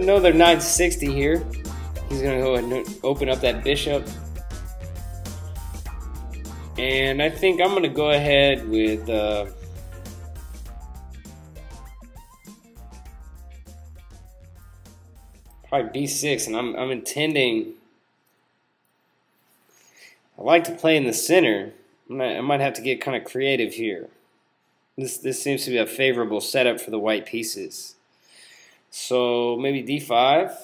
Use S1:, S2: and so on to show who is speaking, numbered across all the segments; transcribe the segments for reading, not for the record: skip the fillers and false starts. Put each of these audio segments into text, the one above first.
S1: another 960 here. He's gonna go ahead and open up that bishop. And I think I'm gonna go ahead with probably b6, and I'm intending. I like to play in the center. I might have to get kind of creative here. This seems to be a favorable setup for the white pieces. So maybe d5.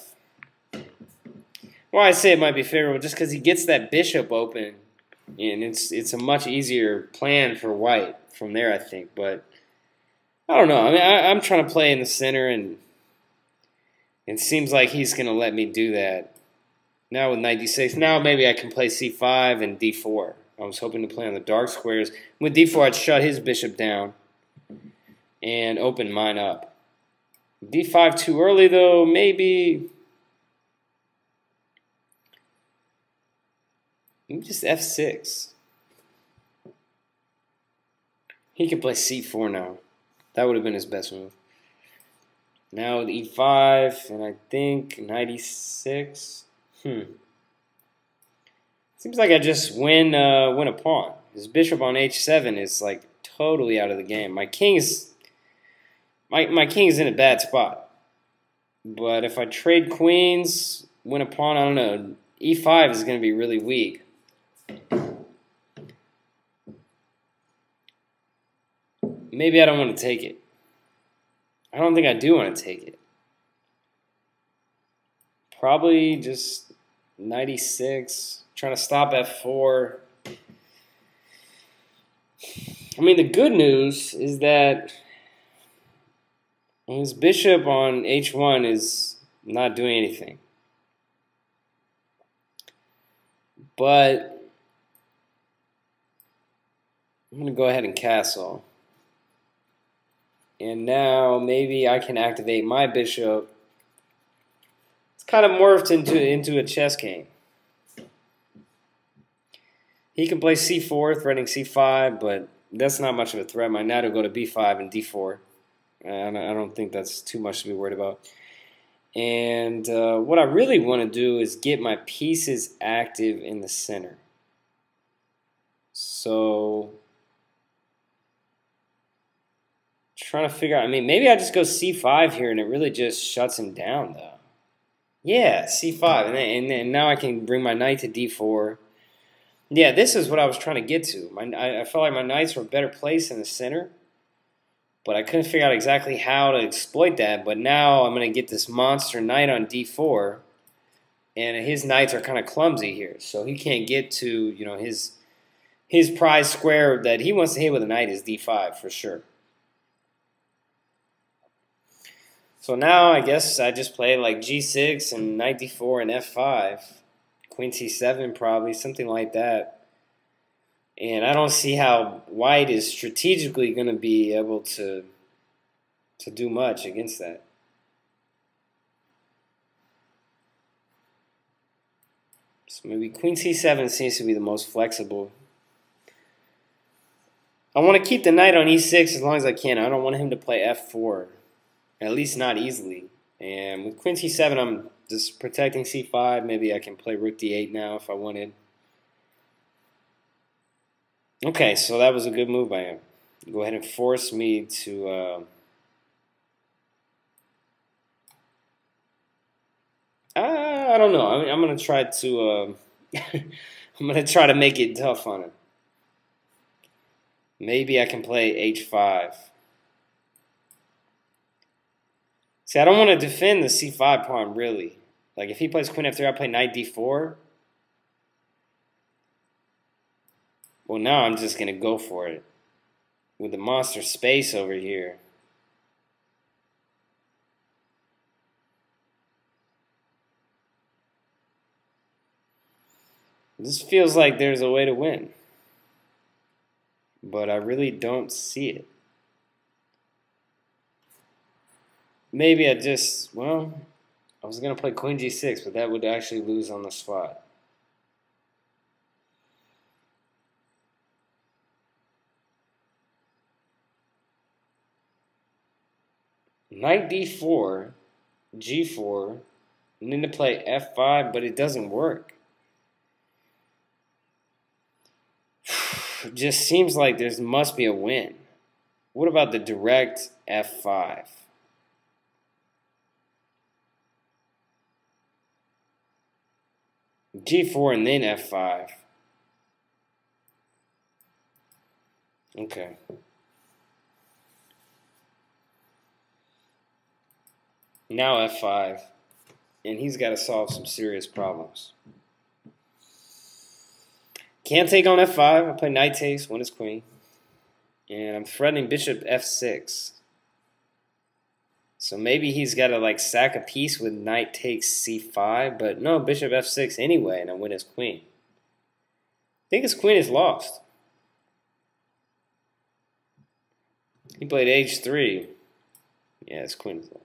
S1: Well, I say it might be favorable just because he gets that bishop open, and it's a much easier plan for white from there, I think. But I don't know. I mean, I'm trying to play in the center, and it seems like he's going to let me do that. Now with knight d6, now maybe I can play c5 and d4. I was hoping to play on the dark squares. With d4, I'd shut his bishop down and open mine up. d5 too early, though. Maybe just f6. He could play c4 now. That would have been his best move. Now with e5, and I think knight e6. Seems like I just win a pawn. His bishop on h7 is like totally out of the game. My king is in a bad spot. But if I trade queens, win a pawn, I don't know. e5 is going to be really weak. Maybe I don't want to take it. I don't think I do want to take it. Probably just knight e6, trying to stop f4. I mean, the good news is that his bishop on h1 is not doing anything. But I'm going to go ahead and castle. And now maybe I can activate my bishop. It's kind of morphed into a chess game. He can play c4, threatening c5, but that's not much of a threat. My knight will go to b5 and d4. I don't think that's too much to be worried about. And what I really want to do is get my pieces active in the center. So, trying to figure out, I mean, maybe I just go c5 here and it really just shuts him down, though. Yeah, c5, and now I can bring my knight to d4. Yeah, this is what I was trying to get to. I felt like my knights were better placed in the center, but I couldn't figure out exactly how to exploit that. But now I'm going to get this monster knight on d4, and his knights are kind of clumsy here, so he can't get to, you know, his prize square that he wants to hit with a knight is d5 for sure. So now I guess I just play like g6 and knight d4 and f5. Queen c7 probably, something like that. And I don't see how white is strategically going to be able to do much against that. So maybe queen c7 seems to be the most flexible. I want to keep the knight on e6 as long as I can. I don't want him to play f4. At least not easily. And with queen c7, I'm just protecting c5. Maybe I can play rook d8 now if I wanted. Okay, so that was a good move by him. Go ahead and force me to... I don't know. I'm going to try to... I'm going to try to make it tough on him. Maybe I can play h5. See, I don't want to defend the c5 pawn, really. Like, if he plays queen f3, I play knight d4. Well, now I'm just going to go for it. With the monster space over here. This feels like there's a way to win. But I really don't see it. Maybe I just, well, I was going to play queen g6, but that would actually lose on the spot. Knight d4 G4, and then to play F5, but it doesn't work. It just seems like there must be a win. What about the direct F5? G4 and then F5. Okay. Now F5. And he's got to solve some serious problems. Can't take on F5. I play knight takes, win his queen. And I'm threatening bishop F6. So maybe he's got to like sack a piece with knight takes C5. But no, bishop F6 anyway, and I win his queen. I think his queen is lost. He played H3. Yeah, his queen is lost.